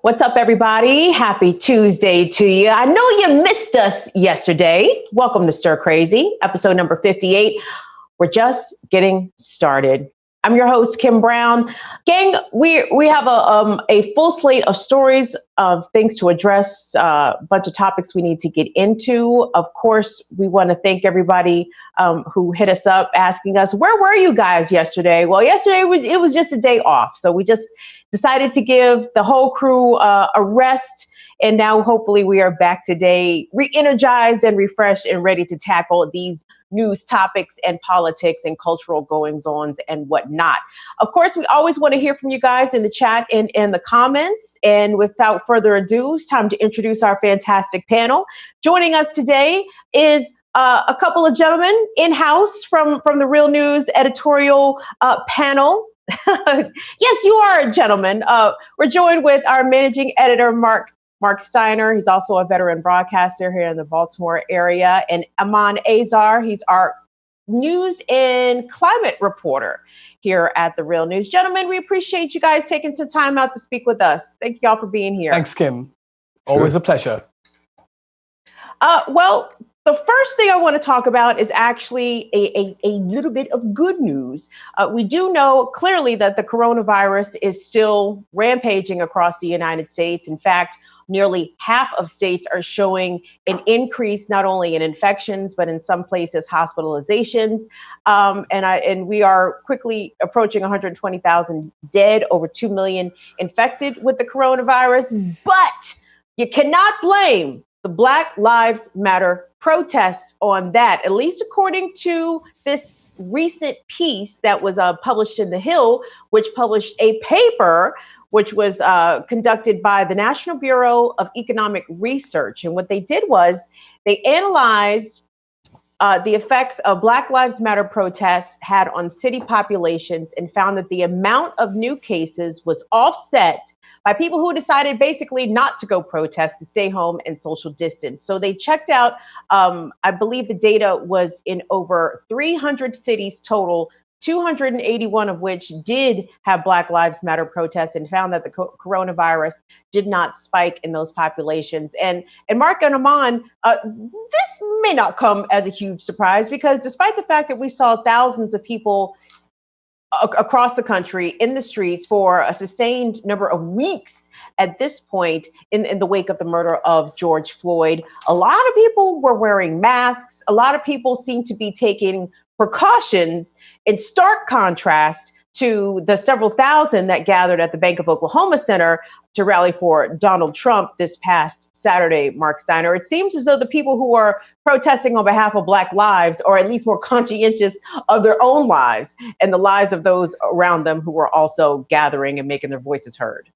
What's up, everybody? Happy Tuesday to you. I know you missed us yesterday. Welcome to Stir Crazy, episode number 58. We're just getting started. I'm your host, Kim Brown. Gang, we have a full slate of stories, of things to address, a bunch of topics we need to get into. Of course, we want to thank everybody who hit us up asking us, where were you guys yesterday? Well, yesterday it was just a day off. So we just decided to give the whole crew a rest. And now hopefully we are back today, re-energized and refreshed and ready to tackle these news topics and politics and cultural goings-ons and whatnot. Of course, we always want to hear from you guys in the chat and in the comments. And without further ado, it's time to introduce our fantastic panel. Joining us today is a couple of gentlemen in-house from the Real News editorial panel. Yes, you are a gentleman. We're joined with our managing editor, Marc Steiner. He's also a veteran broadcaster here in the Baltimore area. And Aman Azhar, he's our news and climate reporter here at the Real News. Gentlemen, we appreciate you guys taking some time out to speak with us. Thank y'all for being here. Thanks, Kim. Always a pleasure. Well, the first thing I want to talk about is actually a little bit of good news. We do know clearly that the coronavirus is still rampaging across the United States. In fact, nearly half of states are showing an increase, not only in infections, but in some places hospitalizations. And we are quickly approaching 120,000 dead, over 2 million infected with the coronavirus. But you cannot blame the Black Lives Matter protests on that, at least according to this recent piece that was published in The Hill, which published a paper which was conducted by the National Bureau of Economic Research. And what they did was they analyzed the effects of Black Lives Matter protests had on city populations and found that the amount of new cases was offset by people who decided basically not to go protest, to stay home and social distance. So they checked out, I believe the data was in over 300 cities total, 281 of which did have Black Lives Matter protests, and found that the coronavirus did not spike in those populations. And Marc and Aman, this may not come as a huge surprise, because despite the fact that we saw thousands of people across the country in the streets for a sustained number of weeks at this point in the wake of the murder of George Floyd, a lot of people were wearing masks. A lot of people seem to be taking precautions, in stark contrast to the several thousand that gathered at the Bank of Oklahoma Center to rally for Donald Trump this past Saturday, Marc Steiner. It seems as though the people who are protesting on behalf of Black lives are at least more conscientious of their own lives and the lives of those around them who are also gathering and making their voices heard.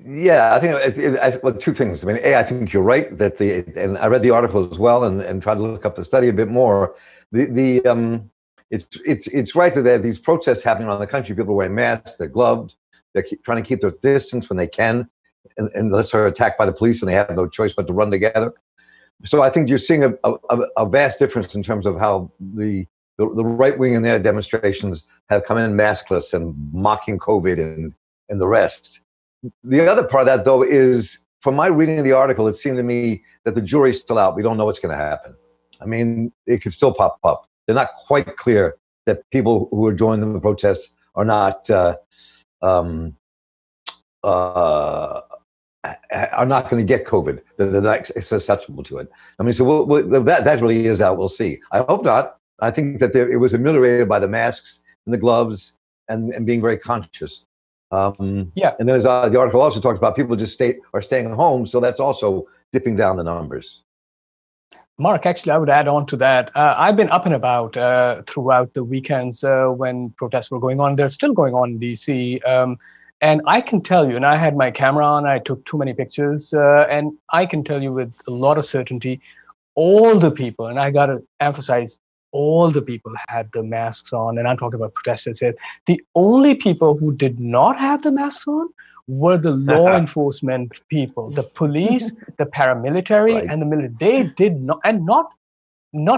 Yeah, I think well, two things. I mean, I think you're right that and I read the article as well and tried to look up the study a bit more. It's right that there are these protests happening around the country. People are wearing masks, they're gloved, they're trying to keep their distance when they can, unless they're attacked by the police and they have no choice but to run together. So I think you're seeing a vast difference in terms of how the right wing in their demonstrations have come in maskless and mocking COVID and the rest. The other part of that, though, is from my reading of the article, it seemed to me that the jury's still out. We don't know what's going to happen. I mean, it could still pop up. They're not quite clear that people who are joining the protests are not going to get COVID. They're not susceptible to it. I mean, so that really is out. We'll see. I hope not. I think that it was ameliorated by the masks and the gloves and being very conscious. Yeah. And there's the article also talks about people just are staying home, so that's also dipping down the numbers. Marc, actually, I would add on to that. I've been up and about throughout the weekends when protests were going on. They're still going on in DC. And I can tell you, and I had my camera on, I took too many pictures, and I can tell you with a lot of certainty, all the people, and I got to emphasize, all the people had the masks on, and I'm talking about protesters here. The only people who did not have the masks on were the law enforcement people, the police, the paramilitary, right, and the military. They did not, and not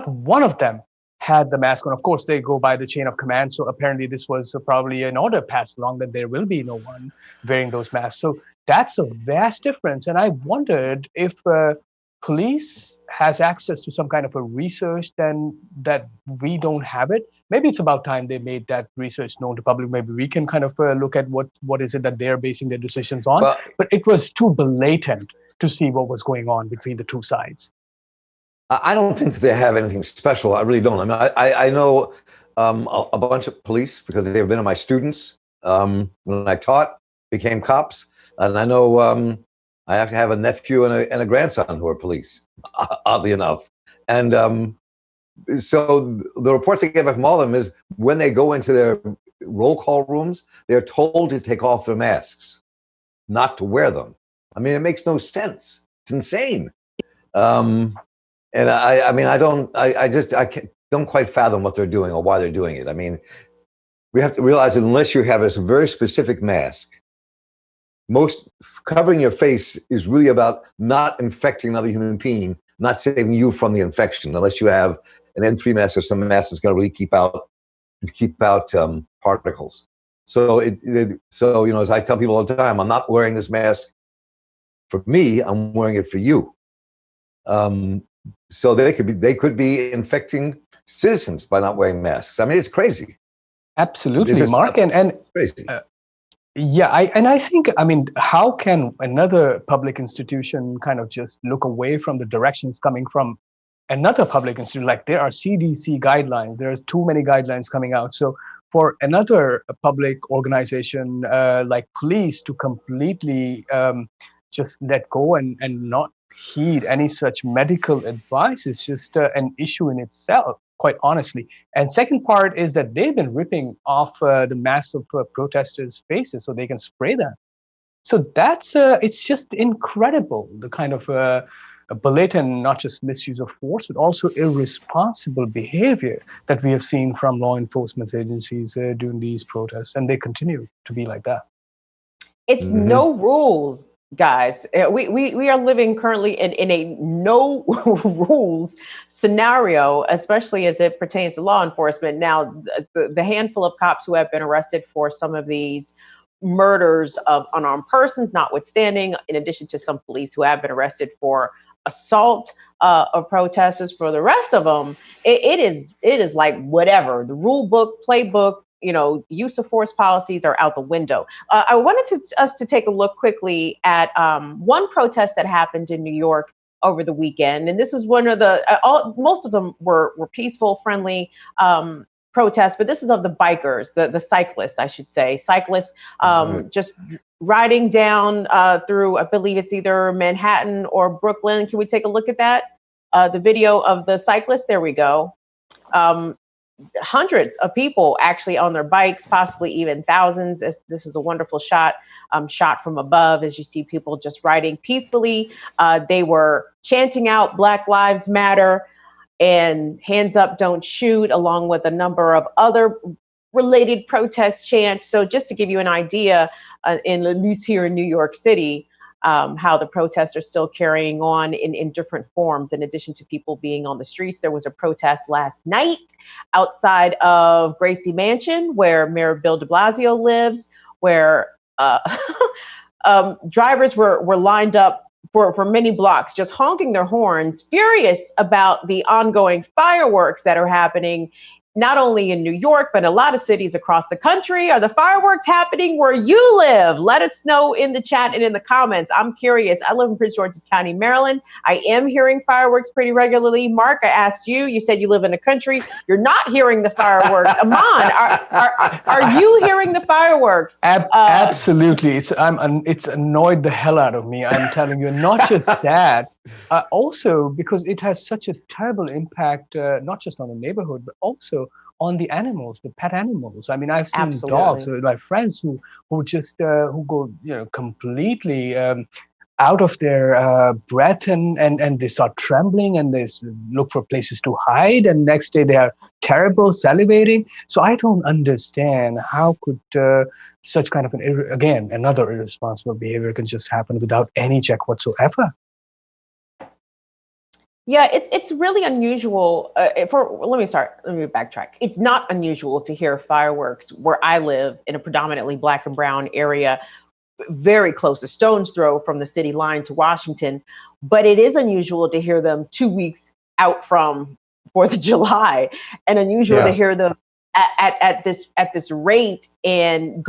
one of them had the mask on. Of course, they go by the chain of command. So apparently this was probably an order passed along that there will be no one wearing those masks. So that's a vast difference. And I wondered if police has access to some kind of a research then that we don't have it. Maybe it's about time they made that research known to public. Maybe we can kind of look at what is it that they're basing their decisions on. Well, but it was too blatant to see what was going on between the two sides. I don't think they have anything special. I really don't. I mean, I know a bunch of police because they've been my students when I taught, became cops, and I know I actually have a nephew and a grandson who are police, oddly enough. And so the reports they get back from all of them is when they go into their roll call rooms, they're told to take off their masks, not to wear them. I mean, it makes no sense. It's insane. And I mean, I don't quite fathom what they're doing or why they're doing it. I mean, we have to realize that unless you have a very specific mask, most covering your face is really about not infecting another human being, not saving you from the infection, unless you have an N3 mask or some mask that's going to really keep out particles. So so you know, as I tell people all the time, I'm not wearing this mask for me. I'm wearing it for you. So they could be infecting citizens by not wearing masks. I mean, it's crazy. Absolutely, Mark, and crazy. Yeah, I think, I mean, how can another public institution kind of just look away from the directions coming from another public institution? Like there are CDC guidelines, there's too many guidelines coming out. So for another public organization like police to completely just let go and not heed any such medical advice is just an issue in itself, quite honestly. And second part is that they've been ripping off the masks of protesters' faces so they can spray them. So that's it's just incredible, the kind of blatant, not just misuse of force, but also irresponsible behavior that we have seen from law enforcement agencies during these protests, and they continue to be like that. It's no rules, guys. We are living currently in a no rules scenario, especially as it pertains to law enforcement. Now, the handful of cops who have been arrested for some of these murders of unarmed persons, notwithstanding, in addition to some police who have been arrested for assault of protesters, for the rest of them, it is like whatever. The rule book, playbook, you know, use of force policies are out the window. I wanted us to take a look quickly at one protest that happened in New York over the weekend. And this is one of the, most of them were peaceful, friendly protests, but this is of the bikers, the cyclists, I should say. Cyclists just riding down through, I believe it's either Manhattan or Brooklyn. Can we take a look at that? The video of the cyclists, there we go. Hundreds of people actually on their bikes, possibly even thousands. This is a wonderful shot, shot from above as you see people just riding peacefully. They were chanting out Black Lives Matter and hands up, don't shoot, along with a number of other related protest chants. So just to give you an idea, at least here in New York City, how the protests are still carrying on in different forms. In addition to people being on the streets, there was a protest last night outside of Gracie Mansion, where Mayor Bill de Blasio lives, where drivers were lined up for many blocks, just honking their horns, furious about the ongoing fireworks that are happening not only in New York, but a lot of cities across the country. Are the fireworks happening where you live? Let us know in the chat and in the comments. I'm curious. I live in Prince George's County, Maryland. I am hearing fireworks pretty regularly. Mark, I asked you, you said you live in the country. You're not hearing the fireworks. Aman, are you hearing the fireworks? Absolutely. It's annoyed the hell out of me. I'm telling you, not just that, also because it has such a terrible impact, not just on the neighborhood, but also on the animals, the pet animals. I mean, I've seen dogs, my friends who just who go, you know, completely out of their breath and they start trembling and they look for places to hide, and next day they are terrible, salivating. So I don't understand how could such kind of another irresponsible behavior can just happen without any check whatsoever. Yeah, it's really unusual. Let me backtrack. It's not unusual to hear fireworks where I live in a predominantly Black and brown area, very close, a stone's throw from the city line to Washington. But it is unusual to hear them 2 weeks out from Fourth of July, and unusual to Yeah. hear them at this rate and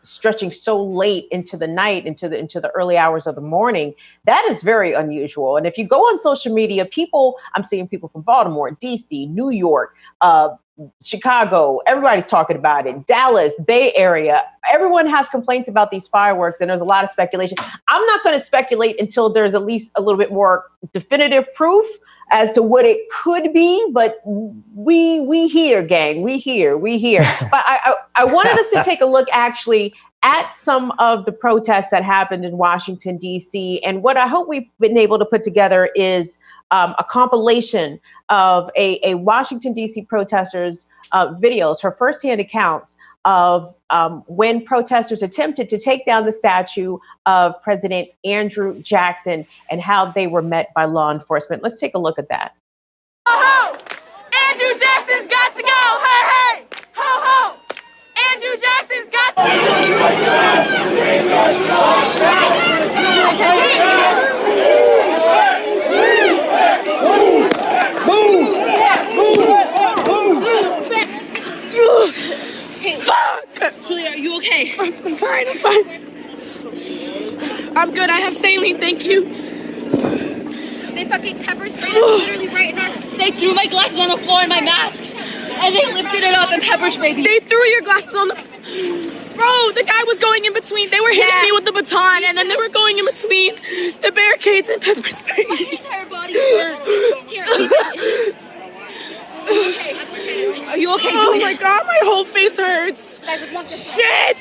stretching so late into the night, into the early hours of the morning. That is very unusual. And if you go on social media, I'm seeing people from Baltimore, DC, New York, Chicago, everybody's talking about it. Dallas, Bay Area, everyone has complaints about these fireworks, and there's a lot of speculation. I'm not going to speculate until there's at least a little bit more definitive proof as to what it could be, but we hear, gang, we hear. But I wanted us to take a look actually at some of the protests that happened in Washington, D.C. And what I hope we've been able to put together is a compilation of a Washington, D.C. protesters' videos, her firsthand accounts of when protesters attempted to take down the statue of President Andrew Jackson and how they were met by law enforcement. Let's take a look at that. Ho ho! Andrew Jackson's got to go! Hey hey! Ho ho! Andrew Jackson's got Fuck! Julia, are you okay? I'm fine, I'm fine. I'm good, I have saline, thank you. They fucking pepper sprayed us literally right in our... They threw my glasses on the floor and my mask. And they lifted it up and pepper sprayed me. They threw your glasses on the... Bro, the guy was going in between. They were hitting me with the baton, and then they were going in between the barricades and pepper spraying me. My entire body hurts. Here, okay. Are you okay, Julia? Oh my god, my whole face hurts. Shit!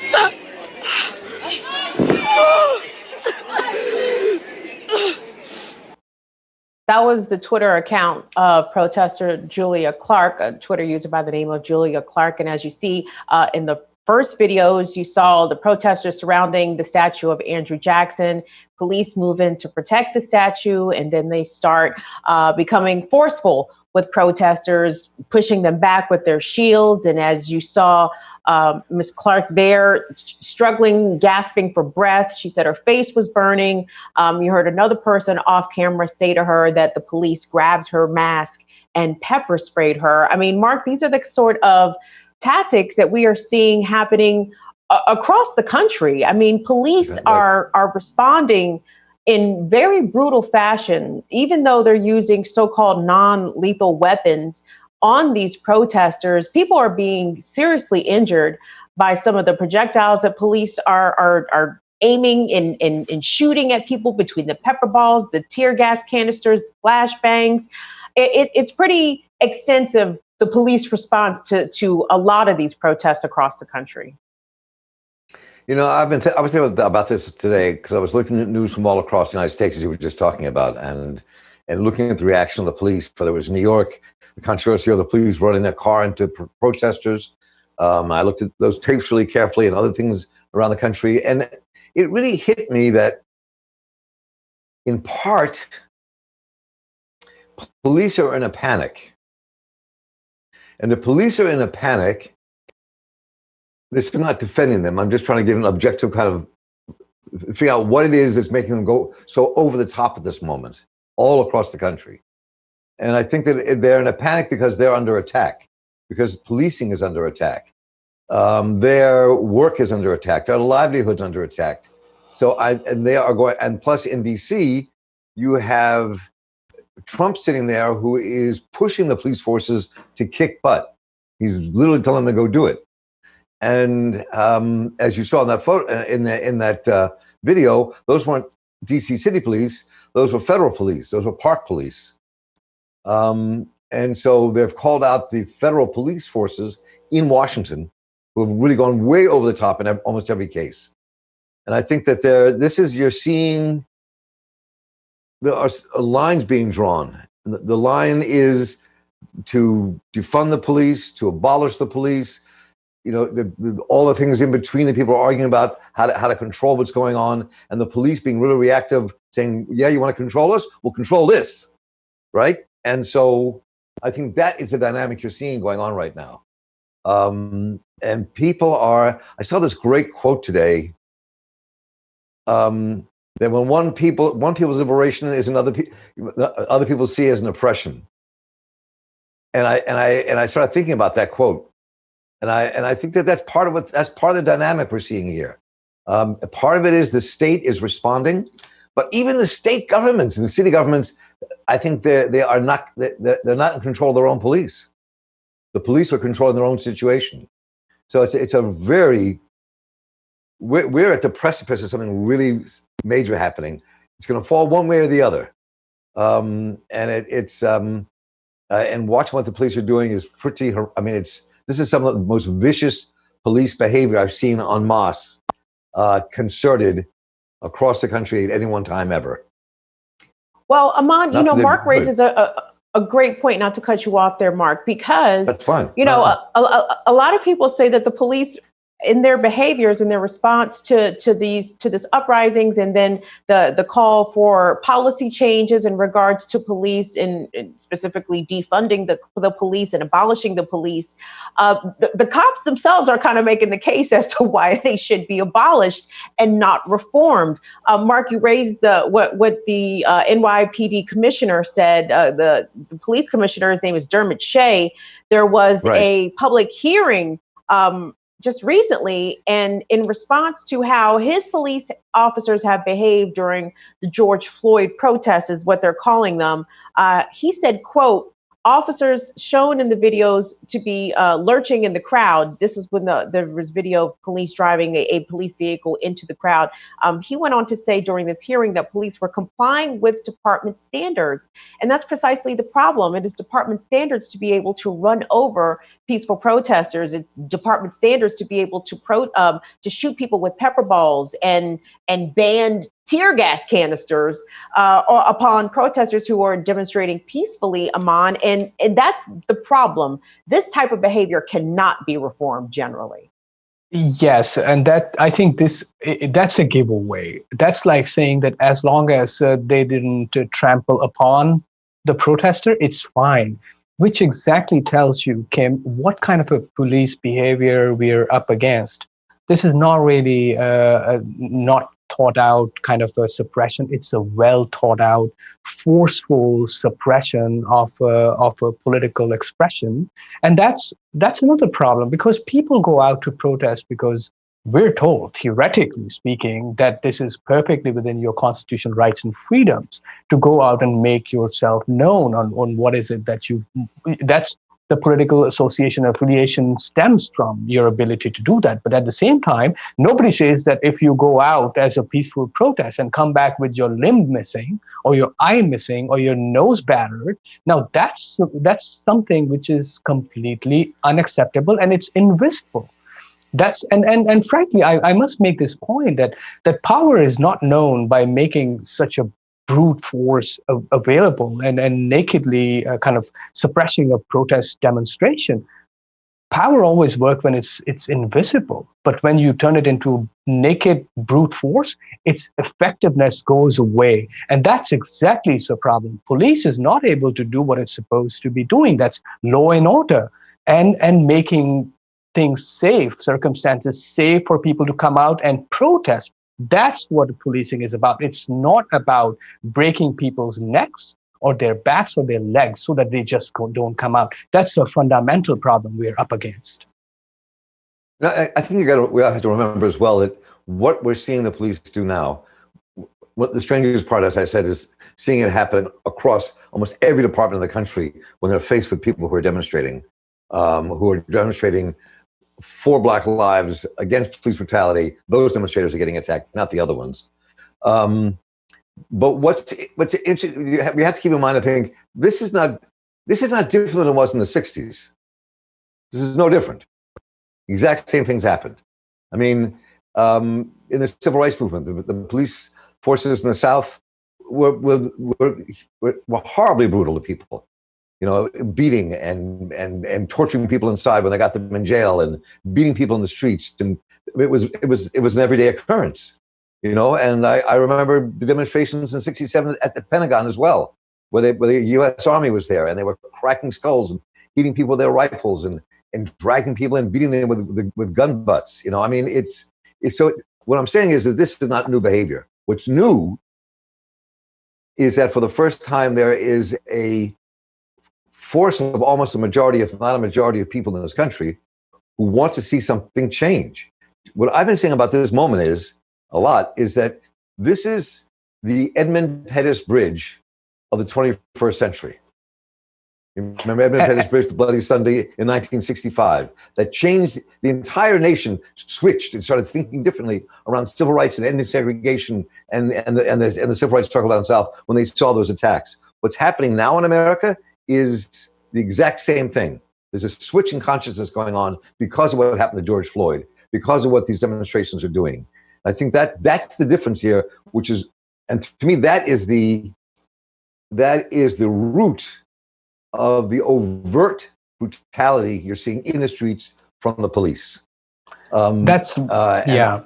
That was the Twitter account of protester Julia Clark, a Twitter user by the name of Julia Clark. And as you see in the first videos, you saw the protesters surrounding the statue of Andrew Jackson. Police move in to protect the statue, and then they start becoming forceful with protesters, pushing them back with their shields. And as you saw, Ms. Clark there struggling, gasping for breath. She said her face was burning. You heard another person off camera say to her that the police grabbed her mask and pepper sprayed her. I mean, Mark, these are the sort of tactics that we are seeing happening across the country. I mean, police are responding in very brutal fashion, even though they're using so-called non-lethal weapons on these protesters. People are being seriously injured by some of the projectiles that police are aiming and shooting at people between the pepper balls, the tear gas canisters, the flashbangs. It's pretty extensive, the police response to a lot of these protests across the country. You know, I was thinking about this today because I was looking at news from all across the United States, as you were just talking about, and looking at the reaction of the police. Whether it was New York, the controversy of the police running their car into protesters. I looked at those tapes really carefully and other things around the country, and it really hit me that, in part, police are in a panic, and the police are in a panic. This is not defending them. I'm just trying to give an objective kind of figure out what it is that's making them go so over the top at this moment, all across the country. And I think that they're in a panic because they're under attack, because policing is under attack. Their work is under attack. Their livelihood's under attack. And they are going, and plus in DC, you have Trump sitting there who is pushing the police forces to kick butt. He's literally telling them to go do it. And as you saw in that photo, in that video, those weren't DC city police; those were federal police. Those were park police. And so they've called out the federal police forces in Washington, who have really gone way over the top in almost every case. And I think that you're seeing there are lines being drawn. The line is to defund the police, to abolish the police. You know, all the things in between that people are arguing about how to control what's going on, and the police being really reactive, saying, yeah, you want to control us? We'll control this. right? And so I think that is the dynamic you're seeing going on right now. And people are, I saw this great quote today, that when one people's liberation is other people see as an oppression. And I started thinking about that quote. And I think that's part of the dynamic we're seeing here. Part of it is the state is responding, but even the state governments and the city governments, I think they're not in control of their own police. The police are controlling their own situation. So it's a very, we're at the precipice of something really major happening. It's going to fall one way or the other. And and watching what the police are doing is pretty, I mean, this is some of the most vicious police behavior I've seen en masse, concerted across the country at any one time ever. Well, Aman, Marc raises a great point, not to cut you off there, Marc, because that's fine. A lot of people say that the police, in their behaviors and their response to this uprisings, and then the call for policy changes in regards to police, and specifically defunding the police and abolishing the police, the cops themselves are kind of making the case as to why they should be abolished and not reformed. Marc, you raised what the NYPD commissioner said. The police commissioner, his name is Dermot Shea. There was a public hearing just recently, and in response to how his police officers have behaved during the George Floyd protests, is what they're calling them, he said, quote, officers shown in the videos to be lurching in the crowd. This is when there was video of police driving a police vehicle into the crowd. He went on to say during this hearing that police were complying with department standards. And that's precisely the problem. It is department standards to be able to run over peaceful protesters. It's department standards to be able to shoot people with pepper balls and banned tear gas canisters upon protesters who are demonstrating peacefully, Aman. And that's the problem. This type of behavior cannot be reformed generally. Yes, and I think that's a giveaway. That's like saying that as long as they didn't trample upon the protester, it's fine. Which exactly tells you, Kim, what kind of a police behavior we're up against. This is not really not thought out kind of a suppression. It's a well thought out, forceful suppression of a political expression. And that's another problem, because people go out to protest because we're told, theoretically speaking, that this is perfectly within your constitutional rights and freedoms to go out and make yourself known on what is it that that's the political association affiliation stems from, your ability to do that. But at the same time, nobody says that if you go out as a peaceful protest and come back with your limb missing or your eye missing or your nose battered, now that's something which is completely unacceptable, and it's invisible. That's and frankly, I must make this point that power is not known by making such a brute force available and nakedly kind of suppressing a protest demonstration. Power always works when it's invisible, but when you turn it into naked brute force, its effectiveness goes away, and that's exactly the problem. Police is not able to do what it's supposed to be doing. That's law and order and making things safe, circumstances safe for people to come out and protest. That's what policing is about. It's not about breaking people's necks or their backs or their legs so that they just don't come out. That's a fundamental problem we're up against. Now, I think we have to remember as well that what we're seeing the police do now, what the strangest part, as I said, is seeing it happen across almost every department of the country when they're faced with people who are demonstrating for Black lives, against police brutality. Those demonstrators are getting attacked, not the other ones. But what's interesting, we have to keep in mind, I think, this is not different than it was in the 60s. This is no different. Exact same things happened. I mean, in the civil rights movement, the police forces in the South were horribly brutal to people. You know, beating and torturing people inside when they got them in jail, and beating people in the streets, and it was an everyday occurrence. You know, and I remember the demonstrations in '67 at the Pentagon as well, where the U.S. Army was there, and they were cracking skulls and hitting people with their rifles and dragging people and beating them with gun butts. You know, I mean, it's so. What I'm saying is that this is not new behavior. What's new is that for the first time there is a force of almost a majority, if not a majority, of people in this country who want to see something change. What I've been saying about this moment is that this is the Edmund Pettus Bridge of the 21st century. You remember Edmund Pettus Bridge, the Bloody Sunday in 1965, that changed the entire nation, switched and started thinking differently around civil rights and ending segregation and the civil rights struggle down south when they saw those attacks. What's happening now in America is the exact same thing. There's a switch in consciousness going on because of what happened to George Floyd, because of what these demonstrations are doing. I think that's the difference here, which is, and to me, that is the root of the overt brutality you're seeing in the streets from the police. Yeah.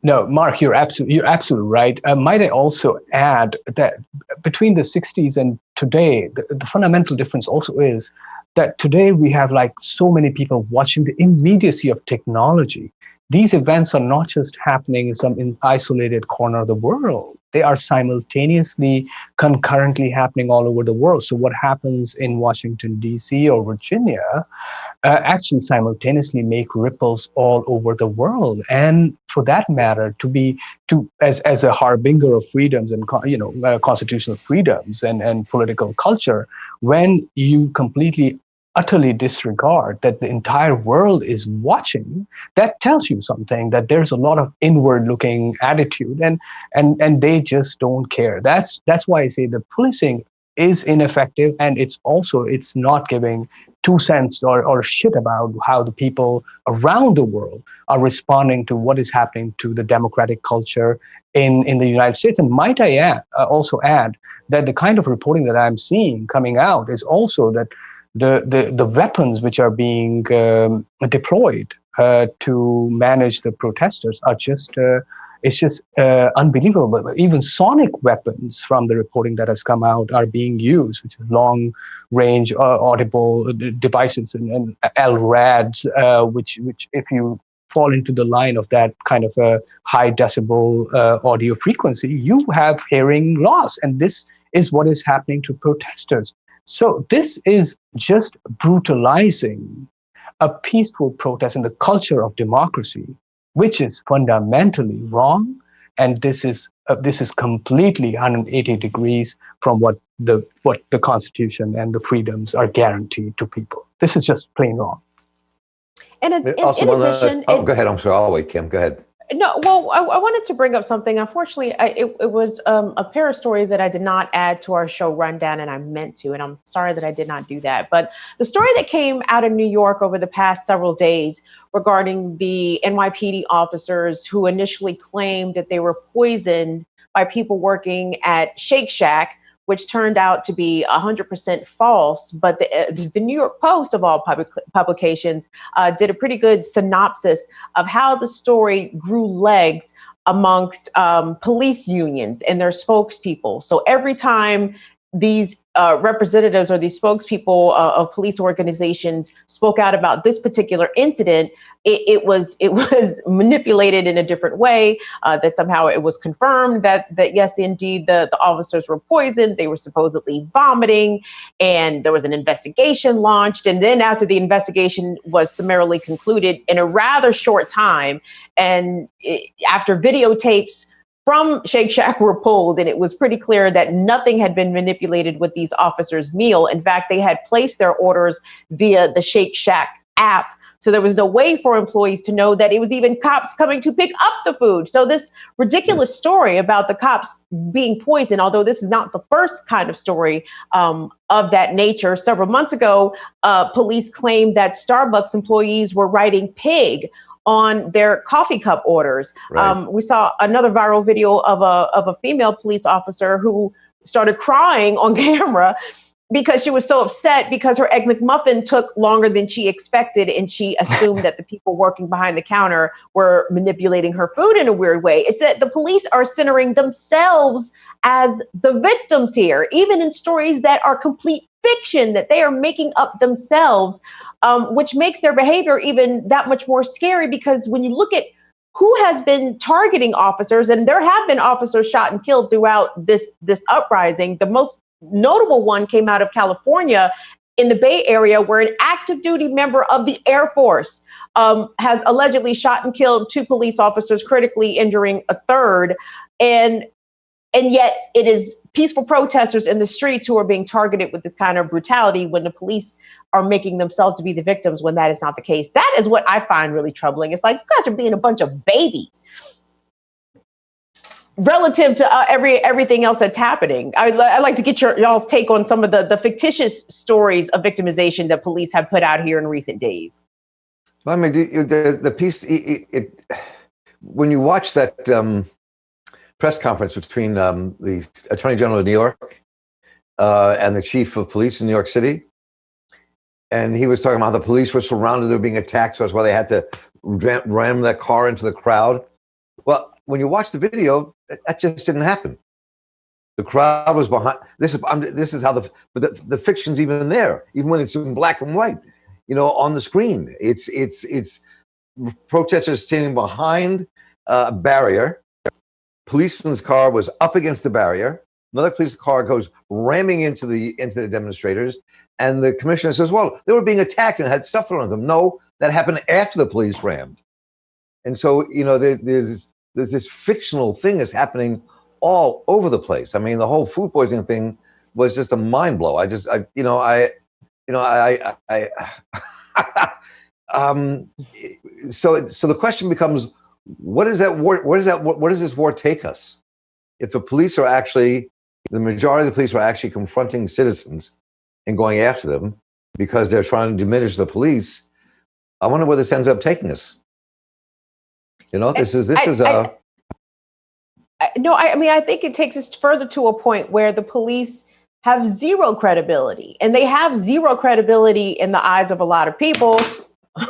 No, Mark, you're absolutely right. Might I also add that between the 60s and today, the fundamental difference also is that today we have like so many people watching the immediacy of technology. These events are not just happening in some isolated corner of the world. They are simultaneously, concurrently happening all over the world. So what happens in Washington, D.C. or Virginia actually simultaneously make ripples all over the world. And for that matter, as a harbinger of freedoms and constitutional freedoms and political culture, when you completely utterly disregard that the entire world is watching, that tells you something, that there's a lot of inward-looking attitude, and they just don't care. That's why I say the policing is ineffective, and it's not giving 2 cents or shit about how the people around the world are responding to what is happening to the democratic culture in the United States. And might I also add that the kind of reporting that I'm seeing coming out is also that the weapons which are being deployed to manage the protesters are just unbelievable. Even sonic weapons, from the reporting that has come out, are being used, which is long-range audible devices and LRADs, which if you fall into the line of that kind of a high decibel audio frequency, you have hearing loss, and this is what is happening to protesters. So this is just brutalizing a peaceful protest in the culture of democracy, which is fundamentally wrong. And this is completely 180 degrees from what the Constitution and the freedoms are guaranteed to people. This is just plain wrong. And in addition, go ahead. I'm sorry. I'll wait, Kim. Go ahead. No, well, I wanted to bring up something. Unfortunately, it was a pair of stories that I did not add to our show rundown, and I meant to, and I'm sorry that I did not do that. But the story that came out of New York over the past several days regarding the NYPD officers who initially claimed that they were poisoned by people working at Shake Shack, which turned out to be 100% false. But the New York Post, of all publications, did a pretty good synopsis of how the story grew legs amongst police unions and their spokespeople. So every time these representatives or these spokespeople of police organizations spoke out about this particular incident, it was manipulated in a different way, that somehow it was confirmed that yes, indeed, the officers were poisoned. They were supposedly vomiting, and there was an investigation launched. And then after the investigation was summarily concluded in a rather short time, and after videotapes from Shake Shack were pulled, and it was pretty clear that nothing had been manipulated with these officers' meal. In fact, they had placed their orders via the Shake Shack app. So there was no way for employees to know that it was even cops coming to pick up the food. So this ridiculous story about the cops being poisoned, although this is not the first kind of story of that nature. Several months ago, police claimed that Starbucks employees were writing pig on their coffee cup orders. Right. We saw another viral video of a female police officer who started crying on camera because she was so upset because her Egg McMuffin took longer than she expected, and she assumed that the people working behind the counter were manipulating her food in a weird way. It's that the police are centering themselves as the victims here, even in stories that are complete fiction that they are making up themselves, which makes their behavior even that much more scary, because when you look at who has been targeting officers, and there have been officers shot and killed throughout this uprising. The most notable one came out of California in the Bay Area, where an active duty member of the Air Force has allegedly shot and killed 2 police officers, critically injuring a third. And yet it is peaceful protesters in the streets who are being targeted with this kind of brutality, when the police are making themselves to be the victims, when that is not the case. That is what I find really troubling. It's like, you guys are being a bunch of babies relative to everything else that's happening. I'd like to get y'all's take on some of the fictitious stories of victimization that police have put out here in recent days. I mean, the piece, when you watch that press conference between the Attorney General of New York and the Chief of Police in New York City, and he was talking about how the police were surrounded, they were being attacked, so that's why they had to ram that car into the crowd. Well, when you watch the video, that just didn't happen. The crowd was behind. This is how the fiction's even there, even when it's in black and white, on the screen. It's protesters standing behind a barrier. Policeman's car was up against the barrier. Another police car goes ramming into the demonstrators, and the commissioner says, "Well, they were being attacked and had stuff thrown at them." No, that happened after the police rammed. And so, there's this fictional thing that's happening all over the place. I mean, the whole food poisoning thing was just a mind blow. So the question becomes, what is that war? Where does this war take us? If the majority of the police are actually confronting citizens and going after them because they're trying to diminish the police, I wonder where this ends up taking us. This is No, I think it takes us further to a point where the police have zero credibility, and they have zero credibility in the eyes of a lot of people,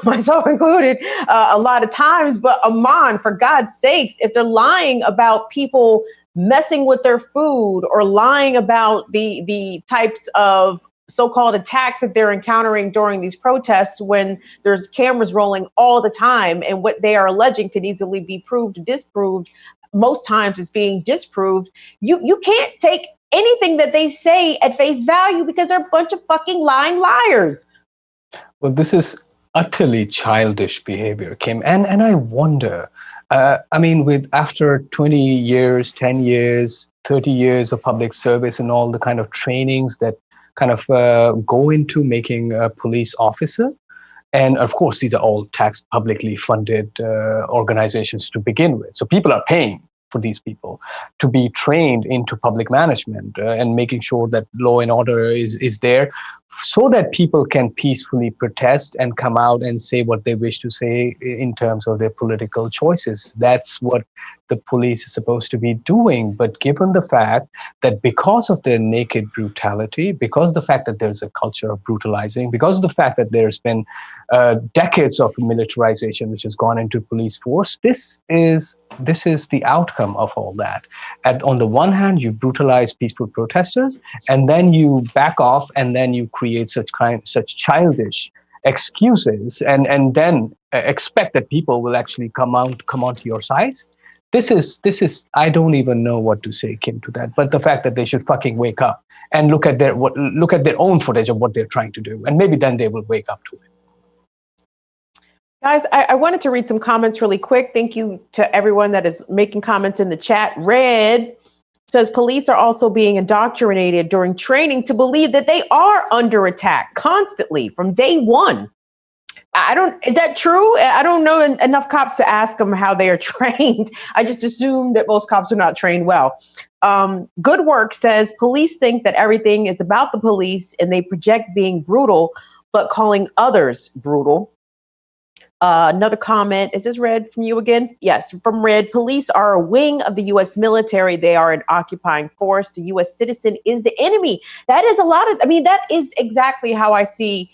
myself included, a lot of times. But Aman, for God's sakes, if they're lying about people messing with their food, or lying about the types of so-called attacks that they're encountering during these protests, when there's cameras rolling all the time, and what they are alleging could easily be proved or disproved, most times it's being disproved, you can't take anything that they say at face value, because they're a bunch of fucking lying liars. Well, this is utterly childish behavior, Kim. And I wonder, after 20 years, 10 years, 30 years of public service and all the kind of trainings that kind of go into making a police officer, and of course, these are all tax publicly funded organizations to begin with. So people are paying for these people to be trained into public management and making sure that law and order is there, so that people can peacefully protest and come out and say what they wish to say in terms of their political choices. That's what the police is supposed to be doing. But given the fact that because of their naked brutality, because of the fact that there's a culture of brutalizing, because of the fact that there's been decades of militarization which has gone into police force, this is the outcome of all that. On the one hand, you brutalize peaceful protesters, and then you back off, and then you create such childish excuses, and then expect that people will actually come onto your side. This is I don't even know what to say, Kim, to that. But the fact that they should fucking wake up and look at their own footage of what they're trying to do, and maybe then they will wake up to it. Guys, I wanted to read some comments really quick. Thank you to everyone that is making comments in the chat. Red says police are also being indoctrinated during training to believe that they are under attack constantly from day one. Is that true? I don't know enough cops to ask them how they are trained. I just assume that most cops are not trained well. Good Work says police think that everything is about the police, and they project being brutal, but calling others brutal. Another comment. Is this Red from you again? Yes, from Red. Police are a wing of the U.S. military. They are an occupying force. The U.S. citizen is the enemy. That is that is exactly how I see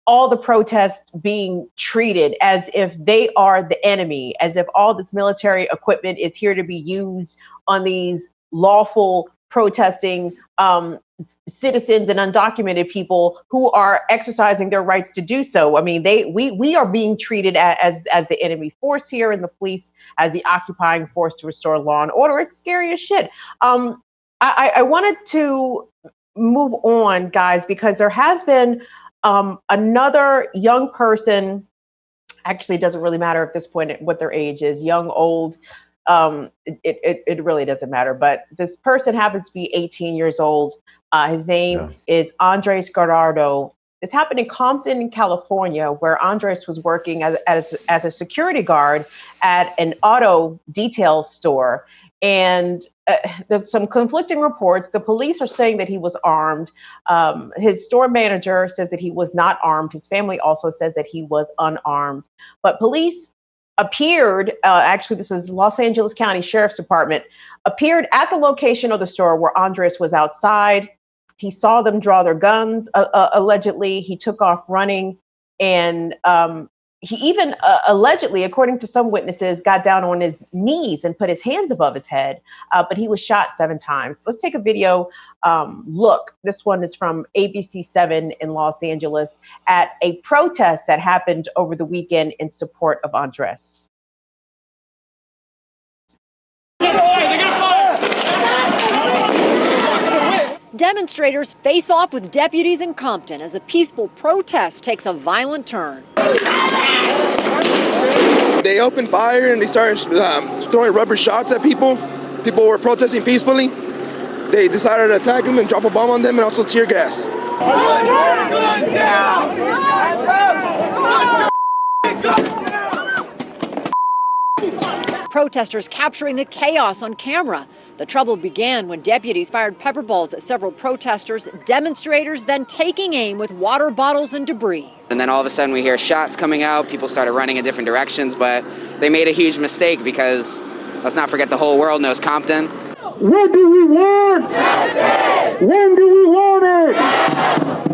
all the protests being treated, as if they are the enemy, as if all this military equipment is here to be used on these lawful protesting citizens and undocumented people who are exercising their rights to do so. I mean, we are being treated as the enemy force here, and the police as the occupying force to restore law and order. It's scary as shit. I wanted to move on, guys, because there has been another young person. Actually, it doesn't really matter at this point what their age is, young, old. It really doesn't matter. But this person happens to be 18 years old. His name is Andres Guardado. This happened in Compton, California, where Andres was working as a security guard at an auto detail store. And there's some conflicting reports. The police are saying that he was armed. His store manager says that he was not armed. His family also says that he was unarmed. But police appeared, actually, this was Los Angeles County Sheriff's Department, appeared at the location of the store where Andres was outside. He saw them draw their guns, allegedly. He took off running, and he even allegedly, according to some witnesses, got down on his knees and put his hands above his head, but he was shot 7 times. Let's take a video look. This one is from ABC7 in Los Angeles at a protest that happened over the weekend in support of Andres. Demonstrators face off with deputies in Compton as a peaceful protest takes a violent turn. They opened fire and they started throwing rubber shots at people. People were protesting peacefully. They decided to attack them and drop a bomb on them and also tear gas. Protesters capturing the chaos on camera. The trouble began when deputies fired pepper balls at several protesters, demonstrators then taking aim with water bottles and debris. And then all of a sudden we hear shots coming out, people started running in different directions, but they made a huge mistake because let's not forget the whole world knows Compton. What do we want? When do we want it?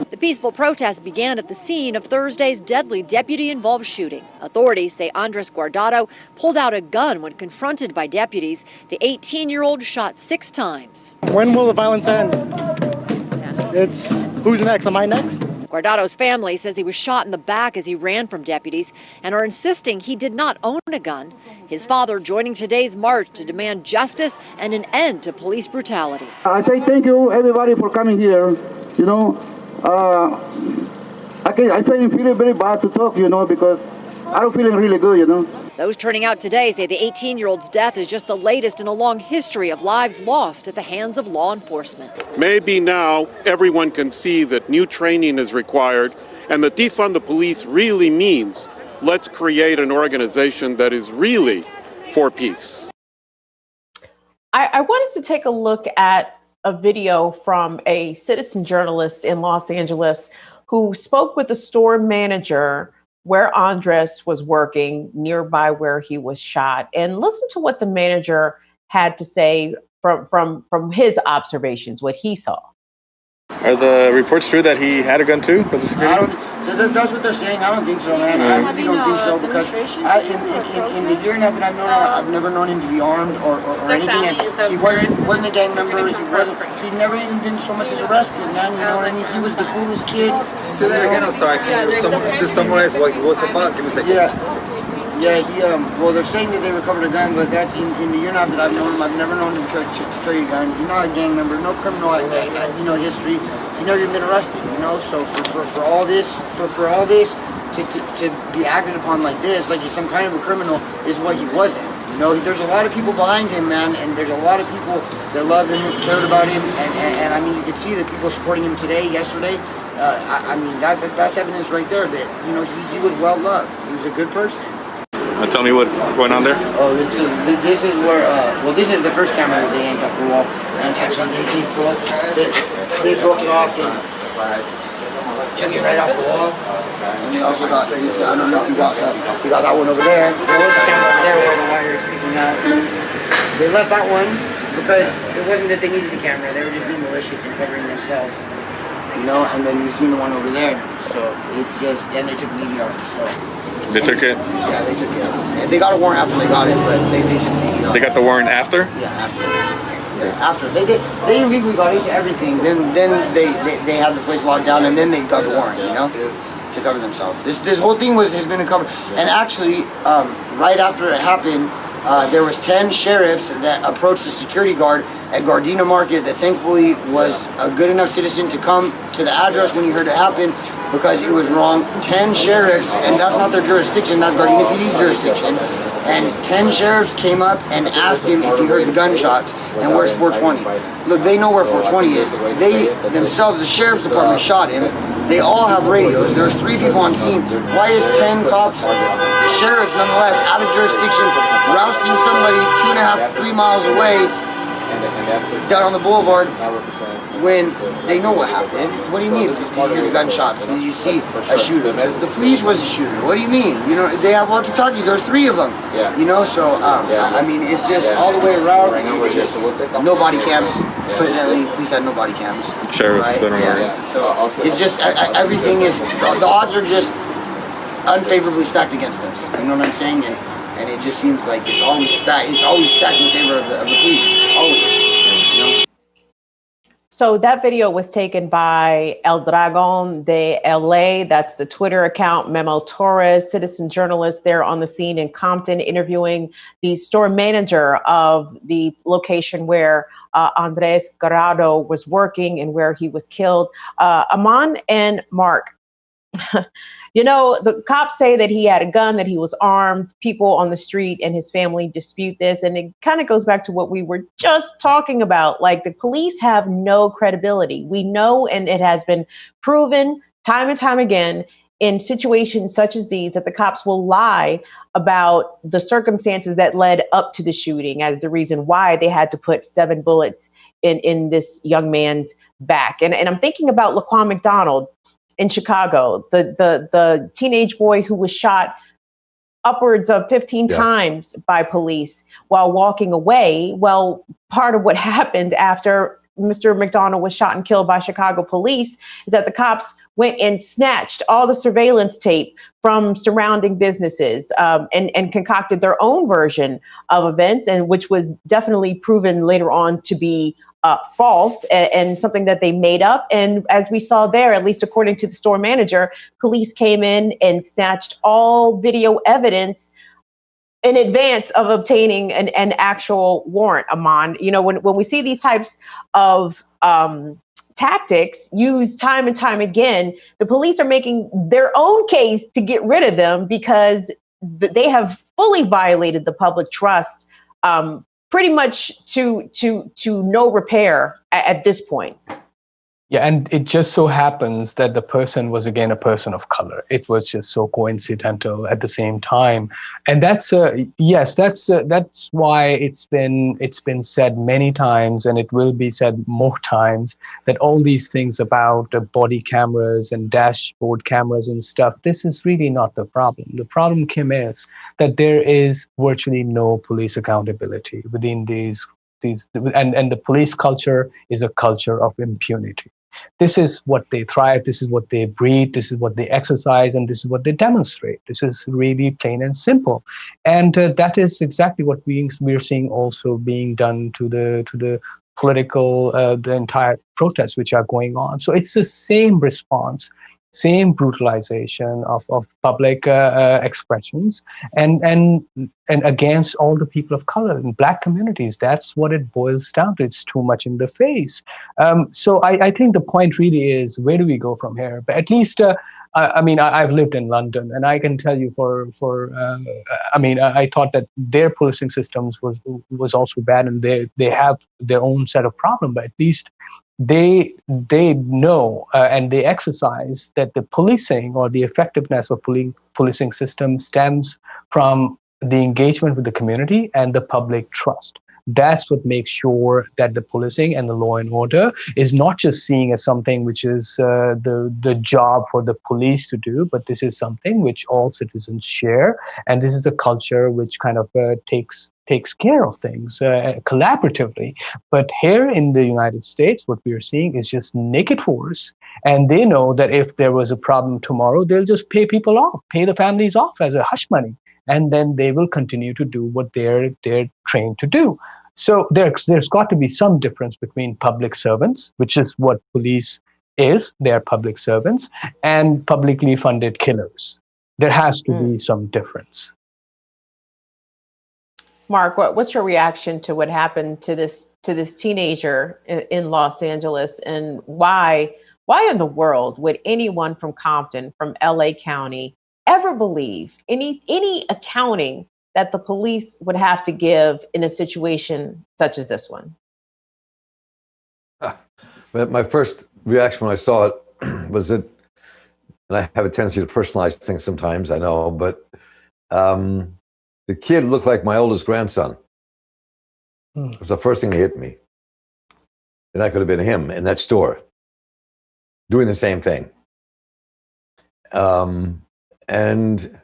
The peaceful protest began at the scene of Thursday's deadly deputy-involved shooting. Authorities say Andres Guardado pulled out a gun when confronted by deputies. The 18-year-old shot 6 times. When will the violence end? It's who's next? Am I next? Guardado's family says he was shot in the back as he ran from deputies and are insisting he did not own a gun. His father joining today's march to demand justice and an end to police brutality. I say thank you, everybody, for coming here. You know, I say I'm feeling very bad to talk, you know, because I don't feel really good, you know. Those turning out today say the 18-year-old's death is just the latest in a long history of lives lost at the hands of law enforcement. Maybe now everyone can see that new training is required and that defund the police really means let's create an organization that is really for peace. I wanted to take a look at a video from a citizen journalist in Los Angeles who spoke with the store manager where Andres was working nearby where he was shot, and listen to what the manager had to say from his observations, what he saw. Are the reports true that he had a gun too? That's what they're saying. I don't think so, man. I really don't think so, because in the year and a half that I've known him, I've never known him to be armed or anything. And he wasn't a gang member. He'd never even been so much as arrested, man. You know what I mean? He was the coolest kid. Say that again. I'm sorry. Can you just summarize what he was about? Give me a second. Yeah. Well, they're saying that they recovered a gun, but that's in the year and a half that I've known him. I've never known him to carry a gun. He's not a gang member, no criminal, history. He never even been arrested, you know. So for all this to be acted upon like this, like he's some kind of a criminal, is what he wasn't. You know, there's a lot of people behind him, man, and there's a lot of people that love him, cared about him, and I mean, you can see the people supporting him today, yesterday. I mean, that's evidence right there that, you know, he was well loved. He was a good person. Tell me what's going on there. Oh, this is where this is the first camera that they yanked off the wall, and actually they broke it off. And took it right off the wall. And they also got this, I don't know if you got that one over there. There was a camera over there where the wire is sticking out. They left that one because it wasn't that they needed the camera. They were just being malicious and covering themselves. You know, and then you've seen the one over there. So it's just, and they took DVR. So they took it? Yeah, they took it. And they got a warrant after they got it, but they took DVR. They got the warrant after? Yeah, after. Yeah, after. They illegally got into everything. Then they had the place locked down, and then they got the warrant, you know, to cover themselves. This whole thing has been covered. And actually, right after it happened, there was 10 sheriffs that approached the security guard at Gardena Market that thankfully was a good enough citizen to come to the address when he heard it happen, because it was wrong. 10 sheriffs, and that's not their jurisdiction, that's Gardena PD's jurisdiction. And 10 sheriffs came up and asked him if he heard the gunshots and where's 420. Look, they know where 420 is. They themselves, the sheriff's department, shot him. They all have radios. There's 3 people on scene. Why is 10 cops, sheriffs nonetheless, out of jurisdiction, rousting somebody 2.5, 3 miles away down on the boulevard when they know what happened? What do you mean? Did you hear the gunshots? Did you see a shooter? The police was a shooter. What do you mean? You know, they have walkie-talkies. There's 3 of them. You know, so I mean, it's just all the way around. Just no body cams. Fortunately, police had no body cams. Sheriffs, right? Yeah. So it's just everything is, the odds are just unfavorably stacked against us. You know what I'm saying? And it just seems like it's always stacked. It's always stacked in favor of the police. Always. You know? So that video was taken by El Dragon de LA. That's the Twitter account. Memo Torres, citizen journalist there on the scene in Compton, interviewing the store manager of the location where Andres Garado was working and where he was killed. Aman and Marc, you know, the cops say that he had a gun, that he was armed. People on the street and his family dispute this. And it kind of goes back to what we were just talking about. Like, the police have no credibility. We know, and it has been proven time and time again in situations such as these, that the cops will lie about the circumstances that led up to the shooting as the reason why they had to put 7 bullets in this young man's back. And I'm thinking about Laquan McDonald in Chicago, the teenage boy who was shot upwards of 15 times by police while walking away. Well, part of what happened after Mr. McDonald was shot and killed by Chicago police is that the cops went and snatched all the surveillance tape from surrounding businesses and concocted their own version of events, and which was definitely proven later on to be false and something that they made up. And as we saw there, at least according to the store manager, police came in and snatched all video evidence in advance of obtaining an actual warrant, Aman. You know, when we see these types of tactics used time and time again, the police are making their own case to get rid of them because they have fully violated the public trust, pretty much to no repair at this point. Yeah, and it just so happens that the person was again a person of color. It was just so coincidental at the same time, and that's why it's been said many times, and it will be said more times, that all these things about body cameras and dashboard cameras and stuff, this is really not the problem. The problem, Kim, is that there is virtually no police accountability within these, and the police culture is a culture of impunity. This is what they thrive, this is what they breathe, this is what they exercise, and this is what they demonstrate. This is really plain and simple. And that is exactly what we're seeing also being done to the political, the entire protests which are going on. So it's the same response, same brutalization of public expressions and against all the people of color and Black communities. That's what it boils down to. It's too much in the face. So I think the point really is, where do we go from here? But at least, I mean, I've lived in London, and I can tell you I thought that their policing systems was also bad, and they have their own set of problems, but at least they know and they exercise that the policing or the effectiveness of policing system stems from the engagement with the community and the public trust. That's what makes sure that the policing and the law and order is not just seen as something which is the job for the police to do, but this is something which all citizens share. And this is a culture which kind of takes care of things collaboratively. But here in the United States, what we are seeing is just naked force. And they know that if there was a problem tomorrow, they'll just pay people off, pay the families off as a hush money. And then they will continue to do what they're trained to do. So there's got to be some difference between public servants, which is what police is, they are public servants, and publicly funded killers. There has to be some difference. Marc, what's your reaction to what happened to this teenager in Los Angeles, and why in the world would anyone from Compton, from LA County, ever believe any accounting that the police would have to give in a situation such as this one? My first reaction when I saw it was that, and I have a tendency to personalize things sometimes, I know, but the kid looked like my oldest grandson. It was the first thing that hit me. And that could have been him in that store doing the same thing. And,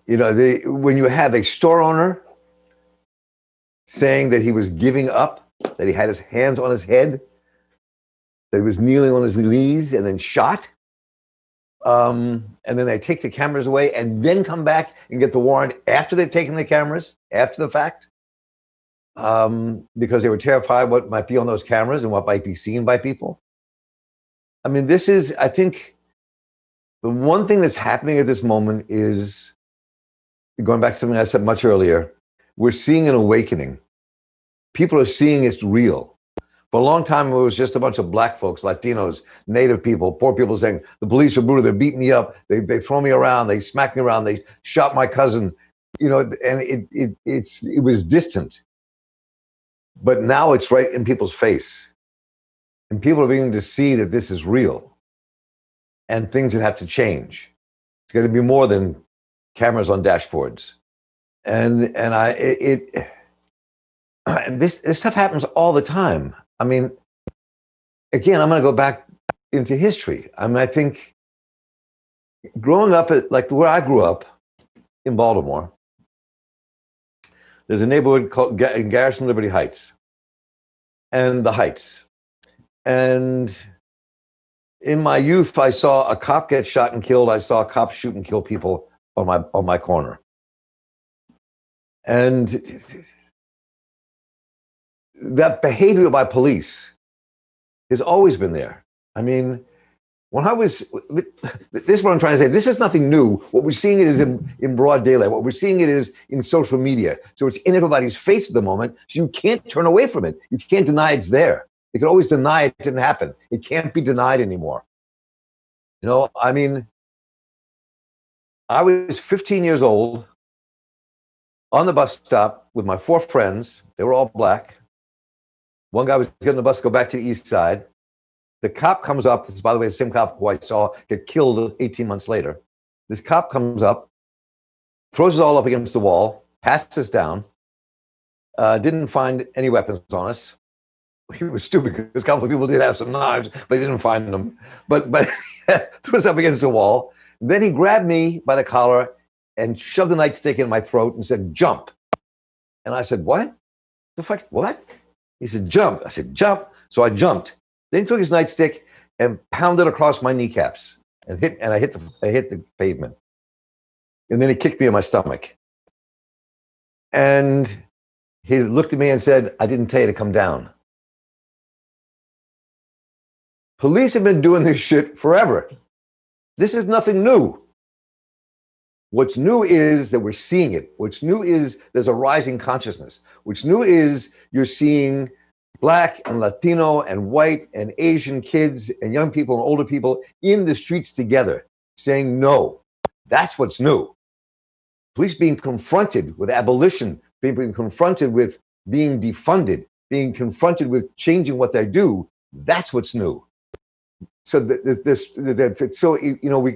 you know, when you have a store owner saying that he was giving up, that he had his hands on his head, that he was kneeling on his knees and then shot, and then they take the cameras away and then come back and get the warrant after they've taken the cameras, after the fact, because they were terrified what might be on those cameras and what might be seen by people. I mean, this is, I think, the one thing that's happening at this moment is, going back to something I said much earlier, we're seeing an awakening. People are seeing it's real. For a long time, it was just a bunch of black folks, Latinos, Native people, poor people saying, the police are brutal, they beat me up, they throw me around, they smack me around, they shot my cousin, you know, and it was distant. But now it's right in people's face. And people are beginning to see that this is real and things that have to change. It's going to be more than cameras on dashboards. And this stuff happens all the time. I mean, again, I'm going to go back into history. I mean, I think growing up like where I grew up in Baltimore, there's a neighborhood called Garrison Liberty Heights and the Heights. And in my youth, I saw a cop get shot and killed. I saw a cop shoot and kill people on my corner. And that behavior by police has always been there. I mean, when I was, this is what I'm trying to say. This is nothing new. What we're seeing it is in broad daylight. What we're seeing it is in social media. So it's in everybody's face at the moment. So you can't turn away from it. You can't deny it's there. You can always deny it didn't happen. It can't be denied anymore. You know, I mean, I was 15 years old on the bus stop with my 4 friends. They were all black. One guy was getting the bus to go back to the east side. The cop comes up. This is, by the way, the same cop who I saw get killed 18 months later. This cop comes up, throws us all up against the wall, pats us down, didn't find any weapons on us. He was stupid because a couple of people did have some knives, but he didn't find them. But threw us up against the wall. Then he grabbed me by the collar and shoved the nightstick in my throat and said, "Jump." And I said, "What? The fuck? What?" He said, "Jump." I said, "Jump." So I jumped. Then he took his nightstick and pounded across my kneecaps and I hit the pavement. And then he kicked me in my stomach. And he looked at me and said, "I didn't tell you to come down." Police have been doing this shit forever. This is nothing new. What's new is that we're seeing it. What's new is there's a rising consciousness. What's new is you're seeing Black and Latino and white and Asian kids and young people and older people in the streets together saying no. That's what's new. Police being confronted with abolition, being confronted with being defunded, being confronted with changing what they do. That's what's new. So so you know,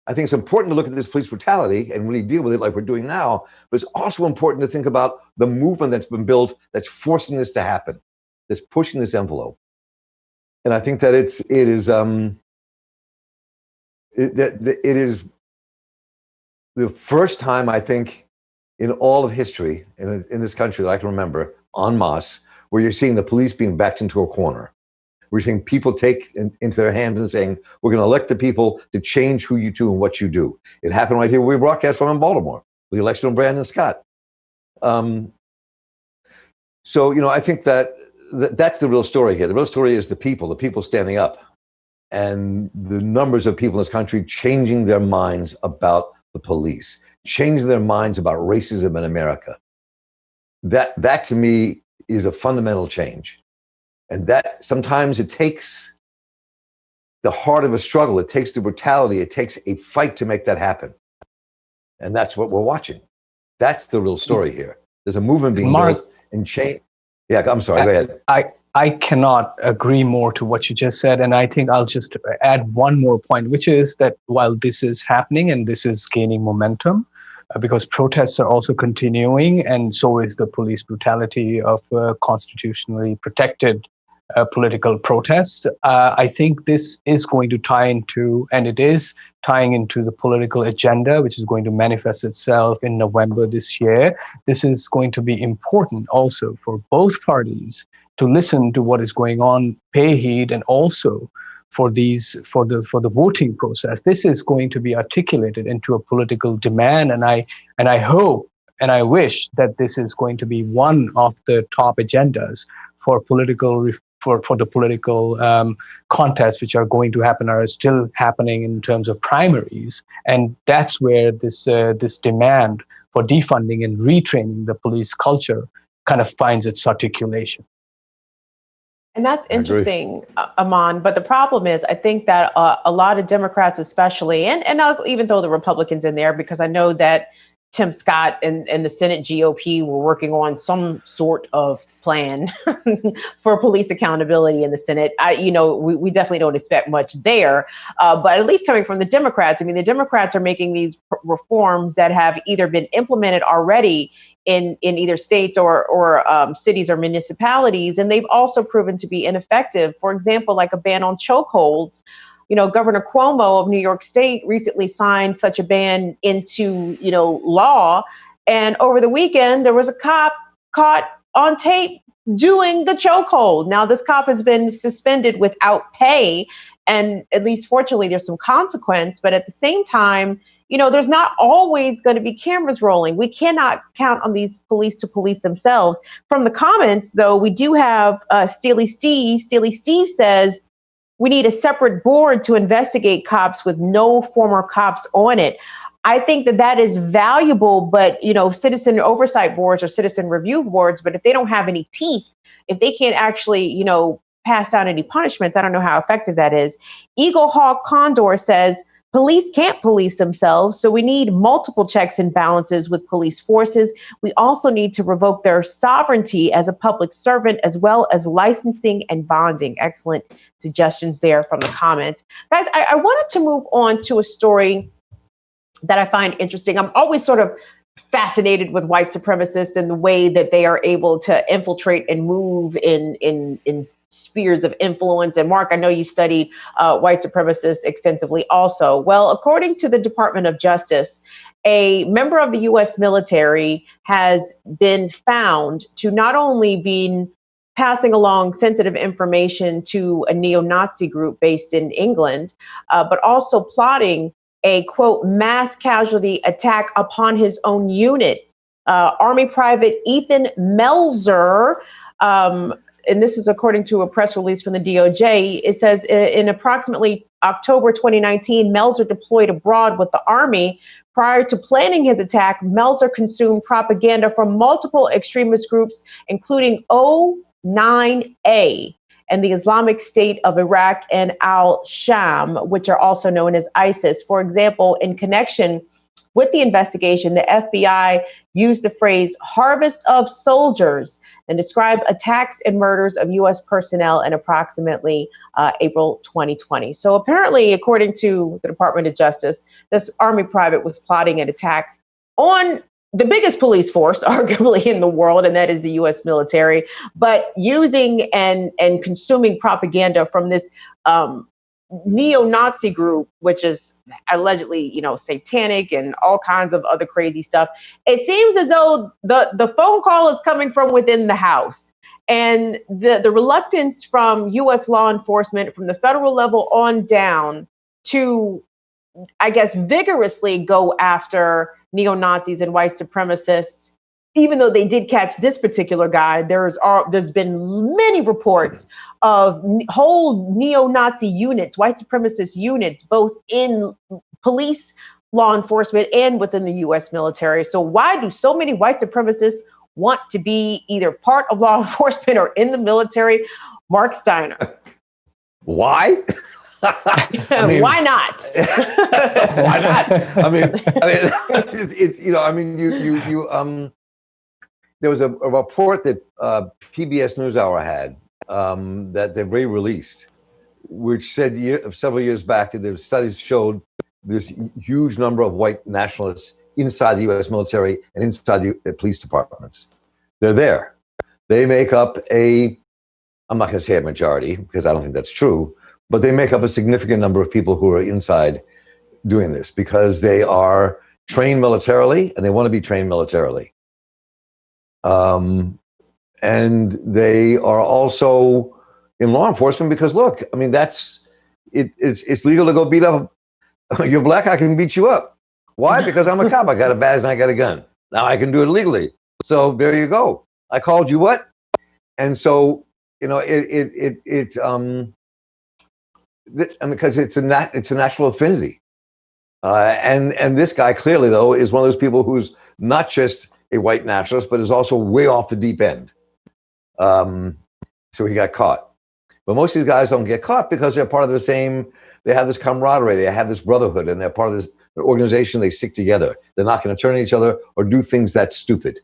I think it's important to look at this police brutality and really deal with it like we're doing now, but it's also important to think about the movement that's been built that's forcing this to happen, that's pushing this envelope. And I think that it is the first time, I think, in all of history in this country that I can remember, en masse, where you're seeing the police being backed into a corner. We're seeing people take into their hands and saying, we're going to elect the people to change who you do and what you do. It happened right here where we broadcast from in Baltimore, with the election of Brandon Scott. So, I think that's the real story here. The real story is the people standing up, and the numbers of people in this country changing their minds about the police, changing their minds about racism in America. That to me is a fundamental change. And that sometimes it takes the heart of a struggle. It takes the brutality. It takes a fight to make that happen. And that's what we're watching. That's the real story here. There's a movement being built and change. Yeah, I'm sorry, go ahead. I cannot agree more to what you just said. And I think I'll just add one more point, which is that while this is happening and this is gaining momentum, because protests are also continuing, and so is the police brutality of constitutionally protected political protests. I think this is going to tie into, and it is tying into, the political agenda, which is going to manifest itself in November this year. This is going to be important also for both parties to listen to what is going on, pay heed, and also for the voting process. This is going to be articulated into a political demand, and I hope and I wish that this is going to be one of the top agendas for the political contests which are going to happen, are still happening in terms of primaries. And that's where this demand for defunding and retraining the police culture kind of finds its articulation. And that's interesting, Aman. But the problem is, I think that a lot of Democrats especially, and I'll even throw the Republicans in there, because I know that Tim Scott and the Senate GOP were working on some sort of plan for police accountability in the Senate. We definitely don't expect much there, but at least coming from the Democrats, I mean, the Democrats are making these reforms that have either been implemented already in either states or cities or municipalities, and they've also proven to be ineffective. For example, like a ban on chokeholds. Governor Cuomo of New York State recently signed such a ban into, law. And over the weekend, there was a cop caught on tape doing the chokehold. Now, this cop has been suspended without pay. And at least fortunately, there's some consequence. But at the same time, there's not always going to be cameras rolling. We cannot count on these police to police themselves. From the comments, though, we do have Steely Steve. Steely Steve says, we need a separate board to investigate cops with no former cops on it. I think that is valuable, but, citizen oversight boards or citizen review boards, but if they don't have any teeth, if they can't actually, pass down any punishments, I don't know how effective that is. Eagle Hawk Condor says, police can't police themselves, so we need multiple checks and balances with police forces. We also need to revoke their sovereignty as a public servant, as well as licensing and bonding. Excellent suggestions there from the comments. Guys, I wanted to move on to a story that I find interesting. I'm always sort of fascinated with white supremacists and the way that they are able to infiltrate and move in spheres of influence. And Marc, I know you studied white supremacists extensively also. Well, according to the Department of Justice, a member of the U.S. military has been found to not only be passing along sensitive information to a neo-Nazi group based in England, but also plotting a, quote, mass casualty attack upon his own unit. Army Private Ethan Melzer, and this is according to a press release from the DOJ, it says in approximately October 2019, Melzer deployed abroad with the Army. Prior to planning his attack, Melzer consumed propaganda from multiple extremist groups, including O9A and the Islamic State of Iraq and al-Sham, which are also known as ISIS. For example, in connection with the investigation, the FBI used the phrase harvest of soldiers and described attacks and murders of U.S. personnel in approximately April 2020. So apparently, according to the Department of Justice, this Army private was plotting an attack on the biggest police force, arguably, in the world, and that is the U.S. military, but using and consuming propaganda from this neo-Nazi group, which is allegedly, satanic and all kinds of other crazy stuff. It seems as though the phone call is coming from within the House. And the reluctance from U.S. law enforcement from the federal level on down to, I guess, vigorously go after neo-Nazis and white supremacists, even though they did catch this particular guy, there's been many reports of whole neo-Nazi units, white supremacist units, both in police, law enforcement, and within the U.S. military. So why do so many white supremacists want to be either part of law enforcement or in the military? Marc Steiner. Why? Why not? Why not? There was a report that PBS NewsHour had that they released, which said several years back that the studies showed this huge number of white nationalists inside the U.S. military and inside the police departments. They're there. They make up I'm not going to say a majority because I don't think that's true, but they make up a significant number of people who are inside doing this because they are trained militarily and they want to be trained militarily. And they are also in law enforcement because, look, I mean, it's legal to go beat up. You're black, I can beat you up. Why? Because I'm a cop. I got a badge and I got a gun. Now I can do it legally. So there you go. I called you what? And so, because it's a natural affinity. And this guy clearly, though, is one of those people who's not just a white nationalist, but is also way off the deep end. So he got caught. But most of these guys don't get caught because they're part of they have this camaraderie, they have this brotherhood, and they're part of this organization, they stick together. They're not going to turn on each other or do things that stupid.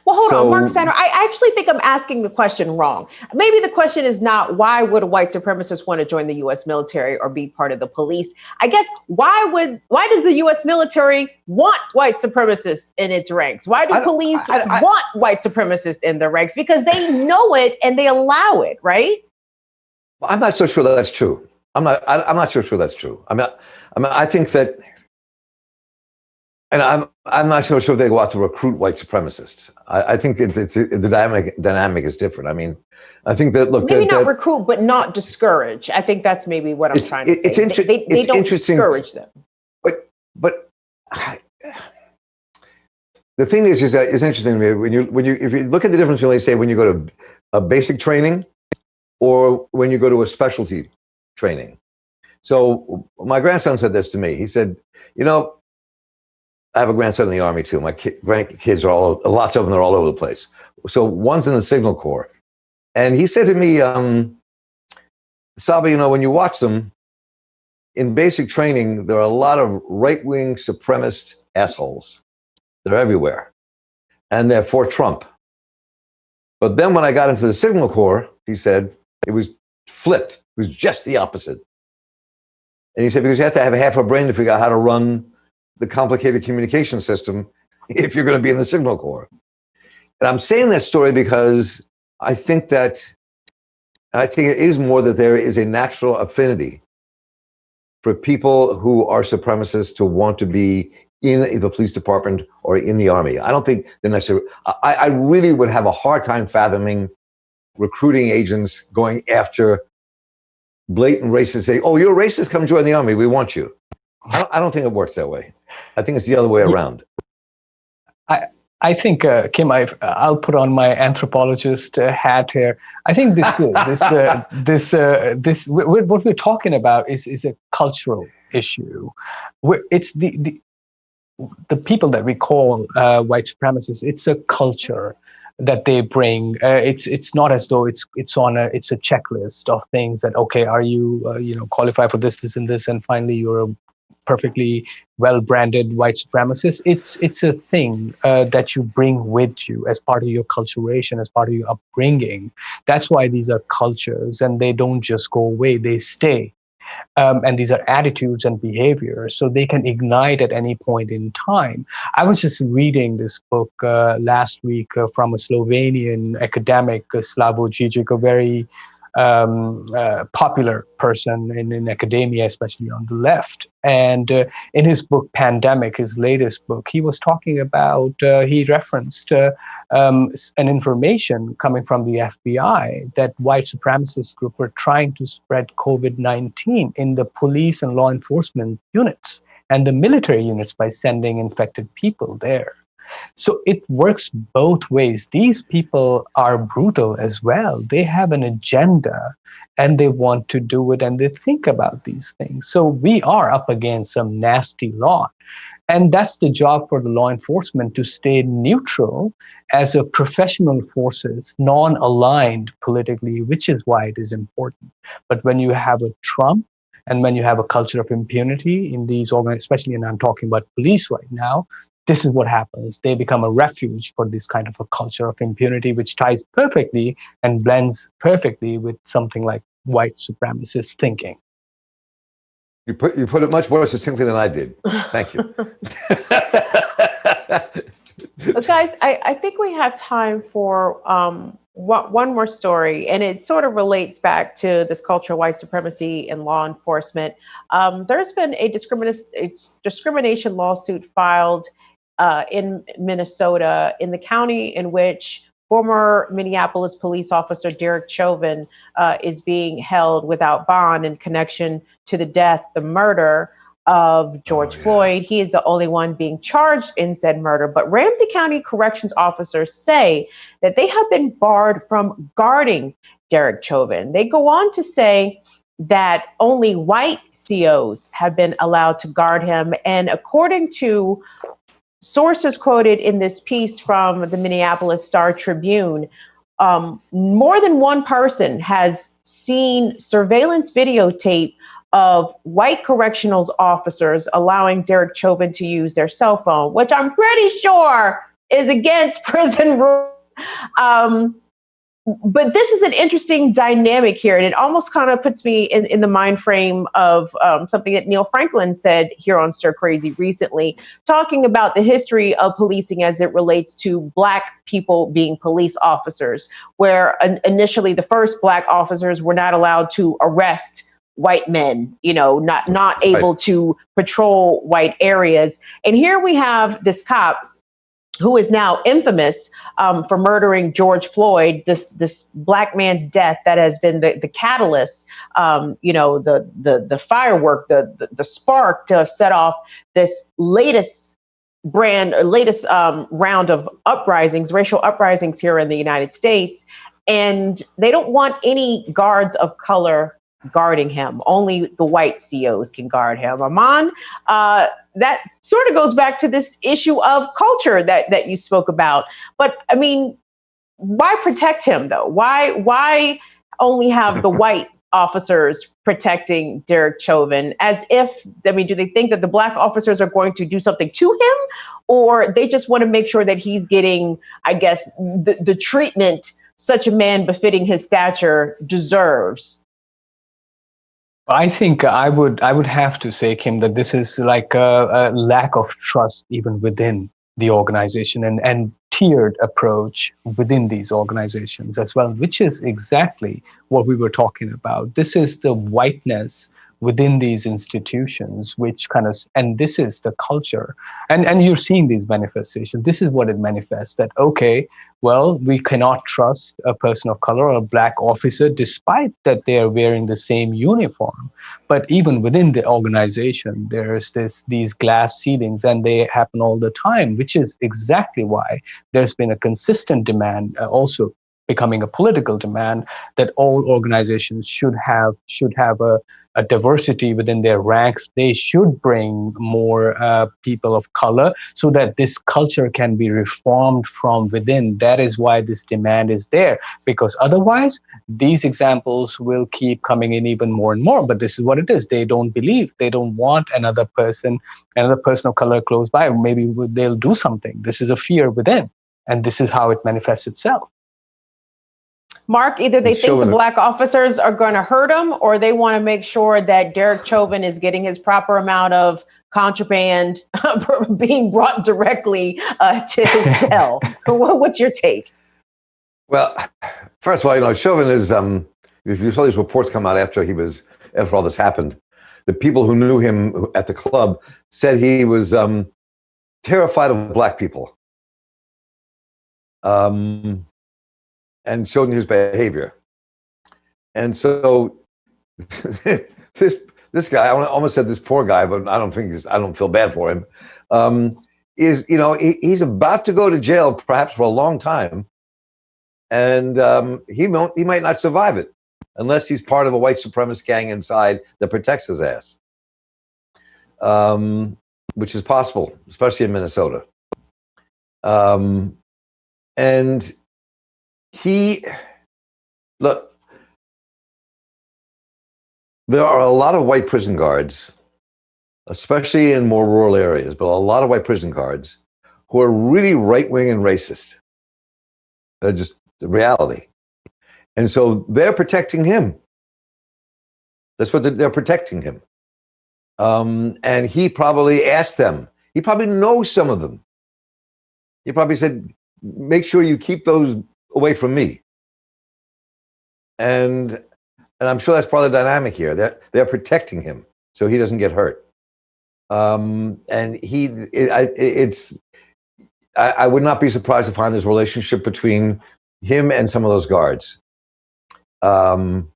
Well, hold on, Marc Steiner. I actually think I'm asking the question wrong. Maybe the question is not why would a white supremacist want to join the U.S. military or be part of the police? I guess why does the U.S. military want white supremacists in its ranks? Why do police want white supremacists in their ranks? Because they know it and they allow it, right? I'm not so sure that's true. I'm not so sure that's true. I think that. And I'm not so sure they go out to recruit white supremacists. I think the dynamic is different. I mean, I think that maybe not recruit, but not discourage. I think that's maybe what I'm trying to say. They don't discourage them. But the thing is that it's interesting to me if you look at the difference between, say, when you go to a basic training or when you go to a specialty training. So my grandson said this to me. He said, I have a grandson in the Army too. My grandkids are lots of them are all over the place. So one's in the Signal Corps. And he said to me, Saba, when you watch them, in basic training, there are a lot of right-wing supremacist assholes. They're everywhere. And they're for Trump. But then when I got into the Signal Corps, he said, it was flipped. It was just the opposite. And he said, because you have to have half a brain to figure out how to run the complicated communication system if you're going to be in the Signal Corps. And I'm saying that story because I think it is more that there is a natural affinity for people who are supremacists to want to be in the police department or in the Army. I don't think they're necessarily, I really would have a hard time fathoming recruiting agents going after blatant racists, say, oh, you're a racist, come join the Army, we want you. I don't think it works that way. I think it's the other way around. I think, Kim, I'll put on my anthropologist hat here. I think what we're talking about is a cultural issue. It's the people that we call white supremacists. It's a culture that they bring. It's not as though it's a checklist of things that, okay, are you qualified for this and this, and finally you're a perfectly well-branded white supremacists. It's a thing that you bring with you as part of your culturation, as part of your upbringing. That's why these are cultures, and they don't just go away; they stay. And these are attitudes and behaviors, so they can ignite at any point in time. I was just reading this book last week from a Slovenian academic, Slavoj Žižek, a very popular person in academia, especially on the left. And in his book, Pandemic, his latest book, he was talking about, he referenced an information coming from the FBI that white supremacist group were trying to spread COVID-19 in the police and law enforcement units and the military units by sending infected people there. So it works both ways. These people are brutal as well. They have an agenda and they want to do it and they think about these things. So we are up against some nasty law. And that's the job for the law enforcement, to stay neutral as a professional forces, non-aligned politically, which is why it is important. But when you have a Trump and when you have a culture of impunity in these organizations, especially, and I'm talking about police right now, this is what happens. They become a refuge for this kind of a culture of impunity, which ties perfectly and blends perfectly with something like white supremacist thinking. You put it much more succinctly than I did. Thank you. But guys, I think we have time for one more story, and it sort of relates back to this culture of white supremacy in law enforcement. There's been a discrimination lawsuit filed in Minnesota, in the county in which former Minneapolis police officer Derek Chauvin is being held without bond in connection to the murder of George Floyd. He is the only one being charged in said murder. But Ramsey County corrections officers say that they have been barred from guarding Derek Chauvin. They go on to say that only white COs have been allowed to guard him. And according to sources quoted in this piece from the Minneapolis Star-Tribune, more than one person has seen surveillance videotape of white correctional officers allowing Derek Chauvin to use their cell phone, which I'm pretty sure is against prison rules. But this is an interesting dynamic here, and it almost kind of puts me in the mind frame of something that Neil Franklin said here on Stir Crazy recently, talking about the history of policing as it relates to Black people being police officers, where initially the first Black officers were not allowed to arrest white men, not able to patrol white areas. And here we have this cop who is now infamous for murdering George Floyd, this Black man's death that has been the catalyst, the firework, the spark to have set off this latest round of uprisings, racial uprisings here in the United States. And they don't want any guards of color guarding him. Only the white COs can guard him. Aman, that sort of goes back to this issue of culture that you spoke about. But I mean, why protect him though? Why only have the white officers protecting Derek Chauvin? As if, do they think that the Black officers are going to do something to him, or they just want to make sure that he's getting, I guess, the treatment such a man befitting his stature deserves? I think I would have to say, Kim, that this is like a lack of trust even within the organization and tiered approach within these organizations as well, which is exactly what we were talking about. This is the whiteness within these institutions, which and this is the culture. And you're seeing these manifestations. This is what it manifests, that, okay, well, we cannot trust a person of color or a Black officer, despite that they are wearing the same uniform. But even within the organization, there's these glass ceilings, and they happen all the time, which is exactly why there's been a consistent demand also becoming a political demand that all organizations should have a diversity within their ranks. They should bring more people of color so that this culture can be reformed from within. That is why this demand is there, because otherwise these examples will keep coming in even more and more. But this is what it is. They don't believe. They don't want another person of color close by. Maybe they'll do something. This is a fear within, and this is how it manifests itself. Mark, either they think the black officers are going to hurt him, or they want to make sure that Derek Chauvin is getting his proper amount of contraband being brought directly to his cell. What's your take? Well, first of all, Chauvin is, if you saw these reports come out after all this happened, the people who knew him at the club said he was terrified of black people. And showed his behavior. And so this guy, I almost said this poor guy, but I don't feel bad for him, he's about to go to jail perhaps for a long time. And he might not survive it unless he's part of a white supremacist gang inside that protects his ass, which is possible, especially in Minnesota. And look, there are a lot of white prison guards, especially in more rural areas, but a lot of white prison guards who are really right-wing and racist. They're just the reality. And so they're protecting him. That's what they're protecting him. And he probably asked them. He probably knows some of them. He probably said, make sure you keep those away from me. And I'm sure that's part of the dynamic here. They're protecting him so he doesn't get hurt. And I would not be surprised to find this relationship between him and some of those guards. I am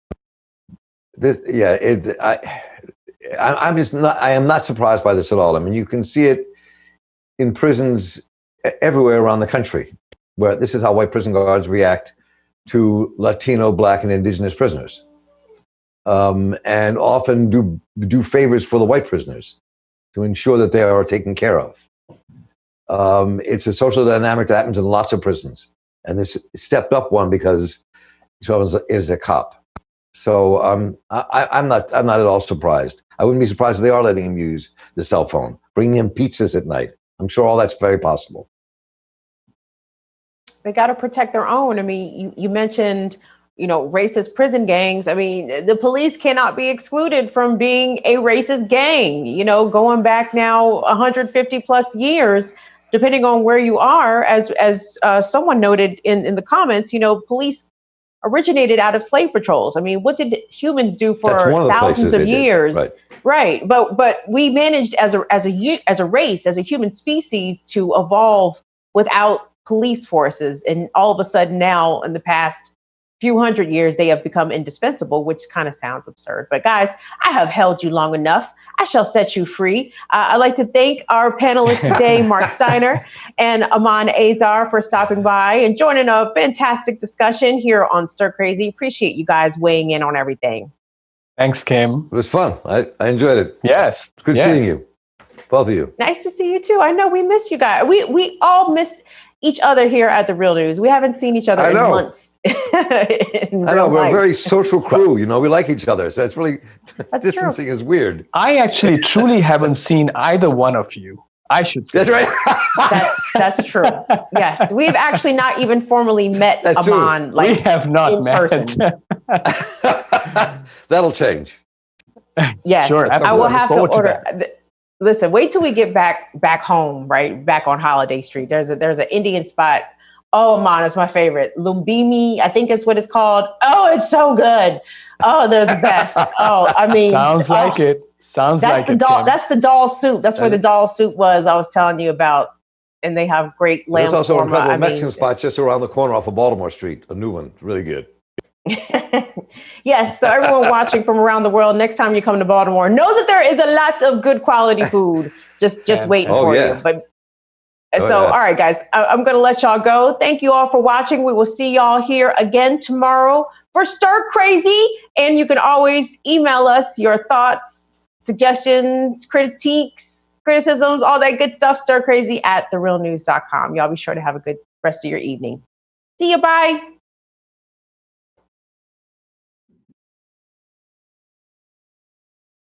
not surprised by this at all. I mean, you can see it in prisons everywhere around the country, where this is how white prison guards react to Latino, Black, and Indigenous prisoners, and often do favors for the white prisoners to ensure that they are taken care of. It's a social dynamic that happens in lots of prisons, and this stepped up one because Chauvin is a cop. So I'm not at all surprised. I wouldn't be surprised if they are letting him use the cell phone, bringing him pizzas at night. I'm sure all that's very possible. They got to protect their own. I mean, you mentioned, racist prison gangs. I mean, the police cannot be excluded from being a racist gang, going back now 150 plus years, depending on where you are. As someone noted in the comments, police originated out of slave patrols. I mean, what did humans do for thousands of years? Right. But we managed as a race, as a human species, to evolve without police forces. And all of a sudden now, in the past few hundred years, they have become indispensable, which kind of sounds absurd. But guys, I have held you long enough. I shall set you free. I'd like to thank our panelists today, Marc Steiner and Aman Azhar, for stopping by and joining a fantastic discussion here on Stir Crazy. Appreciate you guys weighing in on everything. Thanks, Kim. It was fun. I enjoyed it. Yes. Good seeing you, both of you. Nice to see you too. I know we miss you guys. We all miss each other here at The Real News. We haven't seen each other in months. I know, we're a very social crew. We like each other. So it's really, distancing is weird. I actually truly haven't seen either one of you, I should say. That's right. That's true. Yes. We've actually not even formally met Aman. We have not in met. person. That'll change. Yes. Sure. I will have to order. Listen, wait till we get back home, right? Back on Holiday Street. There's an Indian spot. Oh, Aman, it's my favorite. Lumbini, I think it's what it's called. Oh, it's so good. Oh, they're the best. Oh, I mean. Sounds like it. Sounds like it. That's the doll soup. That's where the doll soup was I was telling you about. And they have great lamb. There's also korma. a Mexican spot just around the corner off of Baltimore Street. A new one. Really good. Yes, so everyone watching from around the world, next time you come to Baltimore, know that there is a lot of good quality food just waiting for you. But So, all right, guys, I'm going to let y'all go. Thank you all for watching. We will see y'all here again tomorrow for Stir Crazy. And you can always email us your thoughts, suggestions, critiques, criticisms, all that good stuff. stircrazy@therealnews.com. Y'all be sure to have a good rest of your evening. See you. Bye.